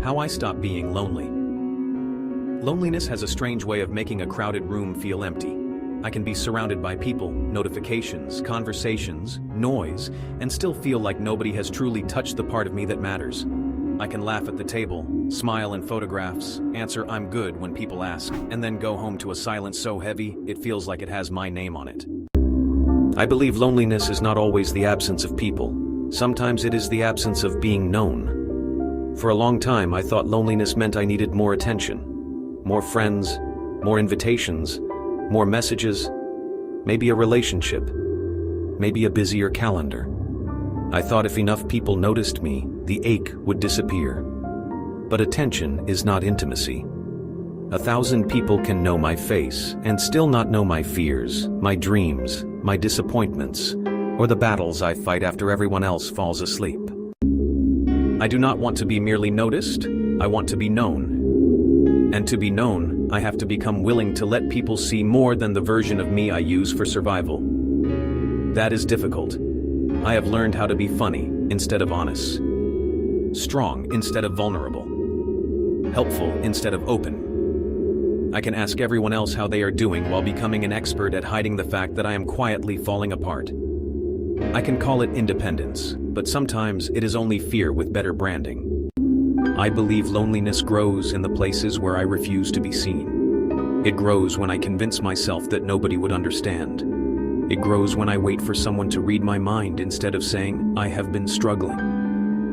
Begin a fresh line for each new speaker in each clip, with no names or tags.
How I stop being lonely. Loneliness has a strange way of making a crowded room feel empty. I can be surrounded by people, notifications, conversations, noise, and still feel like nobody has truly touched the part of me that matters. I can laugh at the table, smile in photographs, answer "I'm good" when people ask, and then go home to a silence so heavy it feels like it has my name on it. I believe loneliness is not always the absence of people. Sometimes it is the absence of being known. For a long time, I thought loneliness meant I needed more attention, more friends, more invitations, more messages, maybe a relationship, maybe a busier calendar. I thought if enough people noticed me, the ache would disappear. But attention is not intimacy. 1,000 people can know my face and still not know my fears, my dreams, my disappointments, or the battles I fight after everyone else falls asleep. I do not want to be merely noticed, I want to be known. And to be known, I have to become willing to let people see more than the version of me I use for survival. That is difficult. I have learned how to be funny instead of honest, strong instead of vulnerable, helpful instead of open. I can ask everyone else how they are doing while becoming an expert at hiding the fact that I am quietly falling apart. I can call it independence, but sometimes it is only fear with better branding. I believe loneliness grows in the places where I refuse to be seen. It grows when I convince myself that nobody would understand. It grows when I wait for someone to read my mind instead of saying, "I have been struggling."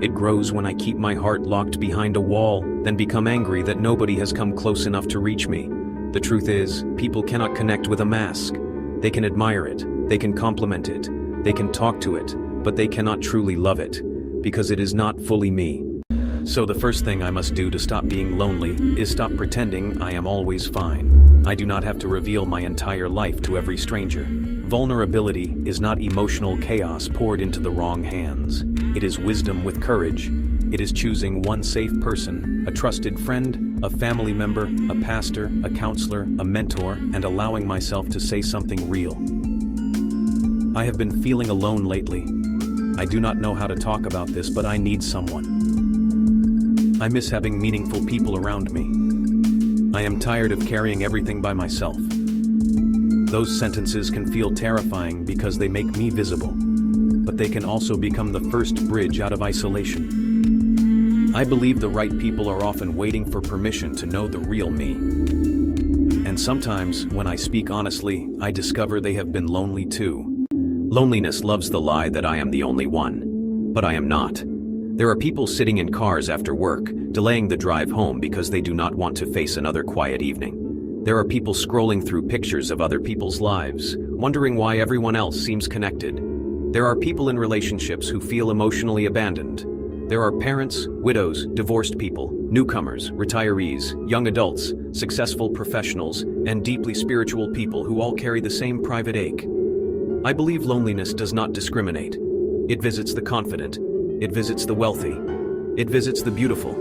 It grows when I keep my heart locked behind a wall, then become angry that nobody has come close enough to reach me. The truth is, people cannot connect with a mask. They can admire it, they can compliment it, they can talk to it, but they cannot truly love it, because it is not fully me. So the first thing I must do to stop being lonely is stop pretending I am always fine. I do not have to reveal my entire life to every stranger. Vulnerability is not emotional chaos poured into the wrong hands. It is wisdom with courage. It is choosing one safe person, a trusted friend, a family member, a pastor, a counselor, a mentor, and allowing myself to say something real. I have been feeling alone lately. I do not know how to talk about this, but I need someone. I miss having meaningful people around me. I am tired of carrying everything by myself. Those sentences can feel terrifying because they make me visible, but they can also become the first bridge out of isolation. I believe the right people are often waiting for permission to know the real me. And sometimes, when I speak honestly, I discover they have been lonely too. Loneliness loves the lie that I am the only one, but I am not. There are people sitting in cars after work, delaying the drive home because they do not want to face another quiet evening. There are people scrolling through pictures of other people's lives, wondering why everyone else seems connected. There are people in relationships who feel emotionally abandoned. There are parents, widows, divorced people, newcomers, retirees, young adults, successful professionals, and deeply spiritual people who all carry the same private ache. I believe loneliness does not discriminate. It visits the confident. It visits the wealthy. It visits the beautiful.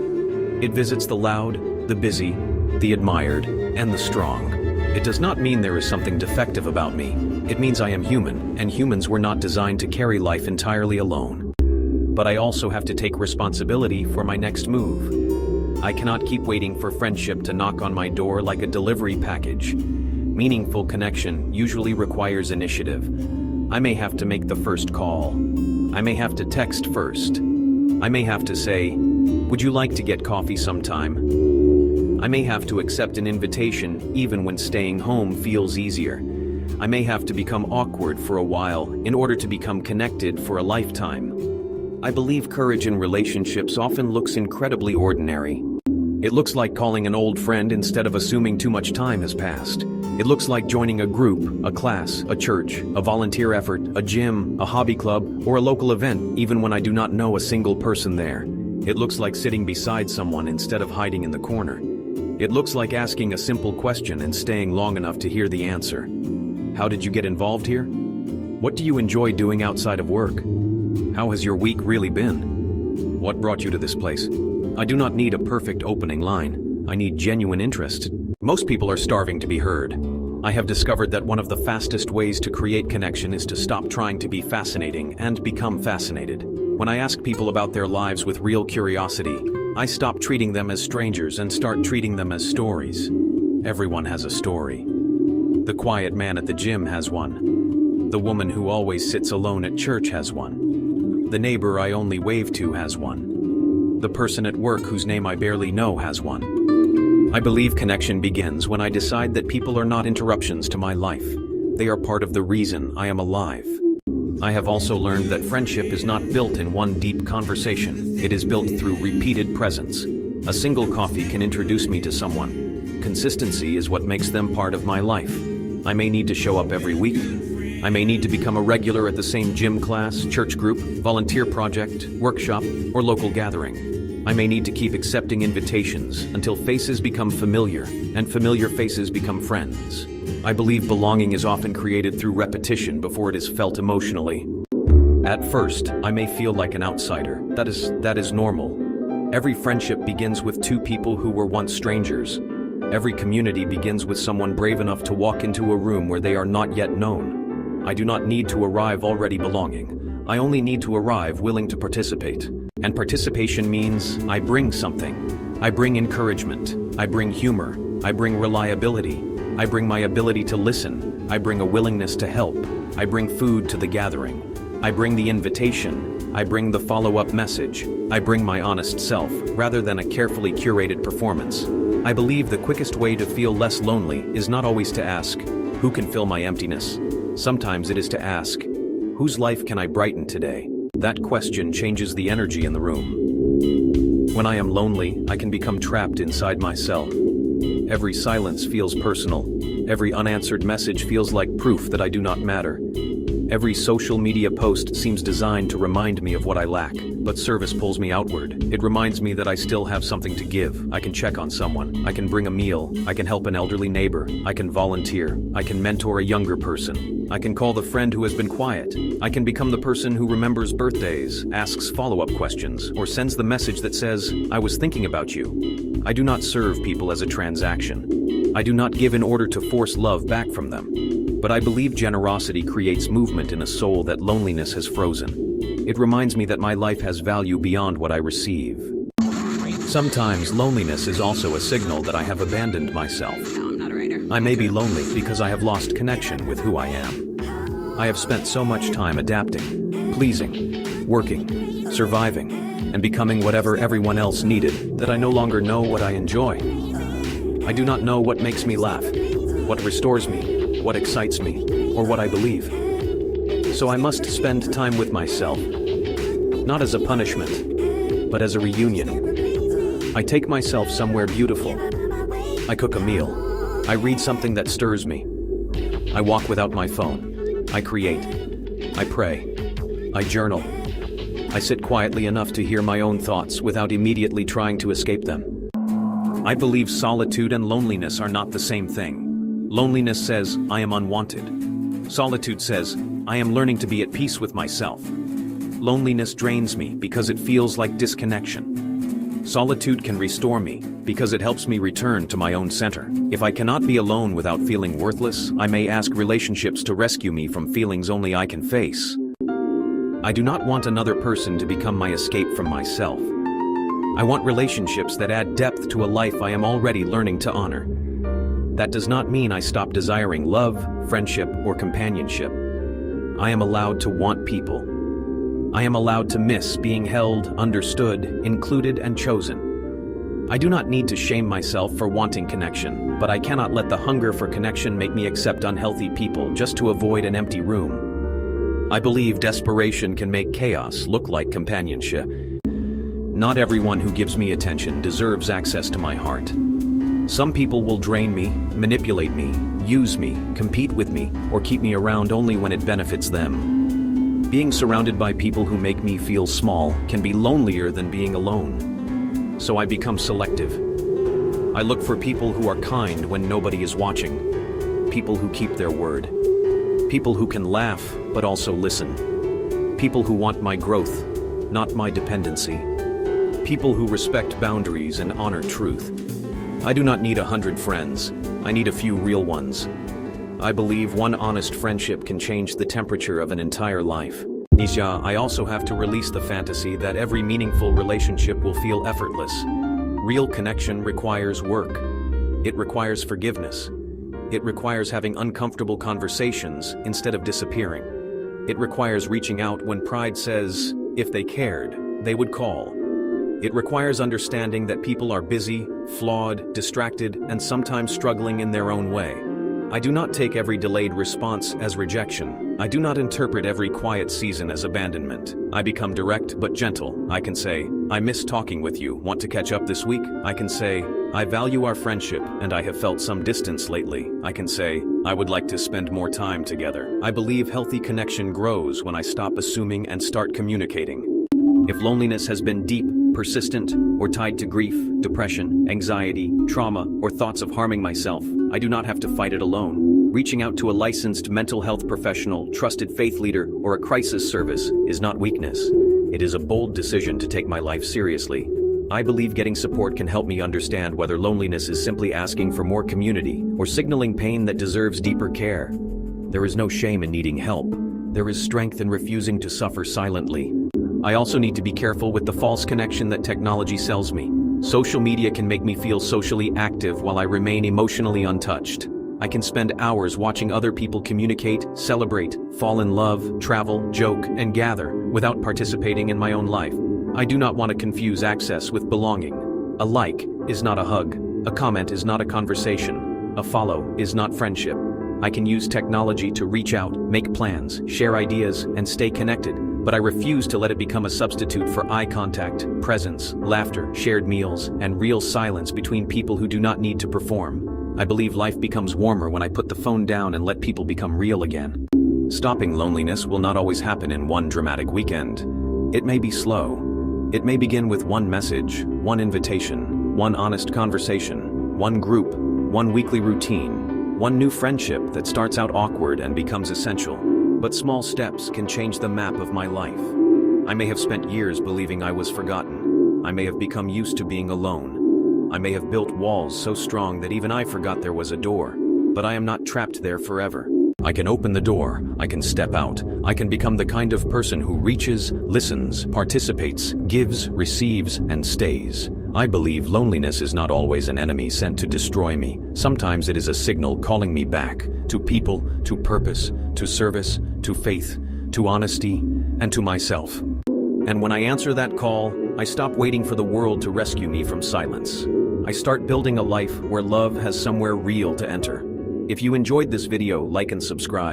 It visits the loud, the busy, the admired, and the strong. It does not mean there is something defective about me. It means I am human, and humans were not designed to carry life entirely alone. But I also have to take responsibility for my next move. I cannot keep waiting for friendship to knock on my door like a delivery package. Meaningful connection usually requires initiative. I may have to make the first call. I may have to text first. I may have to say, "Would you like to get coffee sometime?" I may have to accept an invitation even when staying home feels easier. I may have to become awkward for a while in order to become connected for a lifetime. I believe courage in relationships often looks incredibly ordinary. It looks like calling an old friend instead of assuming too much time has passed. It looks like joining a group, a class, a church, a volunteer effort, a gym, a hobby club, or a local event, even when I do not know a single person there. It looks like sitting beside someone instead of hiding in the corner. It looks like asking a simple question and staying long enough to hear the answer. How did you get involved here? What do you enjoy doing outside of work? How has your week really been? What brought you to this place? I do not need a perfect opening line. I need genuine interest. Most people are starving to be heard. I have discovered that one of the fastest ways to create connection is to stop trying to be fascinating and become fascinated. When I ask people about their lives with real curiosity, I stop treating them as strangers and start treating them as stories. Everyone has a story. The quiet man at the gym has one. The woman who always sits alone at church has one. The neighbor I only wave to has one. The person at work whose name I barely know has one. I believe connection begins when I decide that people are not interruptions to my life. They are part of the reason I am alive. I have also learned that friendship is not built in one deep conversation. It is built through repeated presence. A single coffee can introduce me to someone. Consistency is what makes them part of my life. I may need to show up every week. I may need to become a regular at the same gym class, church group, volunteer project, workshop, or local gathering. I may need to keep accepting invitations until faces become familiar, and familiar faces become friends. I believe belonging is often created through repetition before it is felt emotionally. At first, I may feel like an outsider. That is normal. Every friendship begins with two people who were once strangers. Every community begins with someone brave enough to walk into a room where they are not yet known. I do not need to arrive already belonging. I only need to arrive willing to participate. And participation means I bring something. I bring encouragement. I bring humor. I bring reliability. I bring my ability to listen. I bring a willingness to help. I bring food to the gathering. I bring the invitation. I bring the follow-up message. I bring my honest self, rather than a carefully curated performance. I believe the quickest way to feel less lonely is not always to ask, who can fill my emptiness? Sometimes it is to ask, whose life can I brighten today? That question changes the energy in the room. When I am lonely, I can become trapped inside myself. Every silence feels personal. Every unanswered message feels like proof that I do not matter. Every social media post seems designed to remind me of what I lack, but service pulls me outward. It reminds me that I still have something to give. I can check on someone. I can bring a meal. I can help an elderly neighbor. I can volunteer. I can mentor a younger person. I can call the friend who has been quiet. I can become the person who remembers birthdays, asks follow-up questions, or sends the message that says, I was thinking about you. I do not serve people as a transaction. I do not give in order to force love back from them. But I believe generosity creates movement in a soul that loneliness has frozen. It reminds me that my life has value beyond what I receive. Sometimes loneliness is also a signal that I have abandoned myself.
No, I'm not a writer.
I may be lonely because I have lost connection with who I am. I have spent so much time adapting, pleasing, working, surviving, and becoming whatever everyone else needed that I no longer know what I enjoy. I do not know what makes me laugh, what restores me, what excites me, or what I believe. So I must spend time with myself, not as a punishment, but as a reunion. I take myself somewhere beautiful. I cook a meal. I read something that stirs me. I walk without my phone. I create. I pray. I journal. I sit quietly enough to hear my own thoughts without immediately trying to escape them. I believe solitude and loneliness are not the same thing. Loneliness says, I am unwanted. Solitude says, I am learning to be at peace with myself. Loneliness drains me because it feels like disconnection. Solitude can restore me because it helps me return to my own center. If I cannot be alone without feeling worthless, I may ask relationships to rescue me from feelings only I can face. I do not want another person to become my escape from myself. I want relationships that add depth to a life I am already learning to honor. That does not mean I stop desiring love, friendship, or companionship. I am allowed to want people. I am allowed to miss being held, understood, included, and chosen. I do not need to shame myself for wanting connection, but I cannot let the hunger for connection make me accept unhealthy people just to avoid an empty room. I believe desperation can make chaos look like companionship. Not everyone who gives me attention deserves access to my heart. Some people will drain me, manipulate me, use me, compete with me, or keep me around only when it benefits them. Being surrounded by people who make me feel small can be lonelier than being alone. So I become selective. I look for people who are kind when nobody is watching. People who keep their word. People who can laugh, but also listen. People who want my growth, not my dependency. People who respect boundaries and honor truth. I do not need 100 friends. I need a few real ones. I believe one honest friendship can change the temperature of an entire life. Nisha, I also have to release the fantasy that every meaningful relationship will feel effortless. Real connection requires work. It requires forgiveness. It requires having uncomfortable conversations instead of disappearing. It requires reaching out when pride says, if they cared, they would call. It requires understanding that people are busy, flawed, distracted, and sometimes struggling in their own way. I do not take every delayed response as rejection. I do not interpret every quiet season as abandonment. I become direct but gentle. I can say, I miss talking with you. Want to catch up this week? I can say, I value our friendship and I have felt some distance lately. I can say, I would like to spend more time together. I believe healthy connection grows when I stop assuming and start communicating. If loneliness has been deep, persistent, or tied to grief, depression, anxiety, trauma, or thoughts of harming myself, I do not have to fight it alone. Reaching out to a licensed mental health professional, trusted faith leader, or a crisis service is not weakness. It is a bold decision to take my life seriously. I believe getting support can help me understand whether loneliness is simply asking for more community or signaling pain that deserves deeper care. There is no shame in needing help. There is strength in refusing to suffer silently. I also need to be careful with the false connection that technology sells me. Social media can make me feel socially active while I remain emotionally untouched. I can spend hours watching other people communicate, celebrate, fall in love, travel, joke, and gather without participating in my own life. I do not want to confuse access with belonging. A like is not a hug. A comment is not a conversation. A follow is not friendship. I can use technology to reach out, make plans, share ideas, and stay connected, but I refuse to let it become a substitute for eye contact, presence, laughter, shared meals, and real silence between people who do not need to perform. I believe life becomes warmer when I put the phone down and let people become real again. Stopping loneliness will not always happen in one dramatic weekend. It may be slow. It may begin with one message, one invitation, one honest conversation, one group, one weekly routine, one new friendship that starts out awkward and becomes essential. But small steps can change the map of my life. I may have spent years believing I was forgotten. I may have become used to being alone. I may have built walls so strong that even I forgot there was a door. But I am not trapped there forever. I can open the door, I can step out, I can become the kind of person who reaches, listens, participates, gives, receives, and stays. I believe loneliness is not always an enemy sent to destroy me. Sometimes it is a signal calling me back, to people, to purpose, to service, to faith, to honesty, and to myself. And when I answer that call, I stop waiting for the world to rescue me from silence. I start building a life where love has somewhere real to enter. If you enjoyed this video, like and subscribe.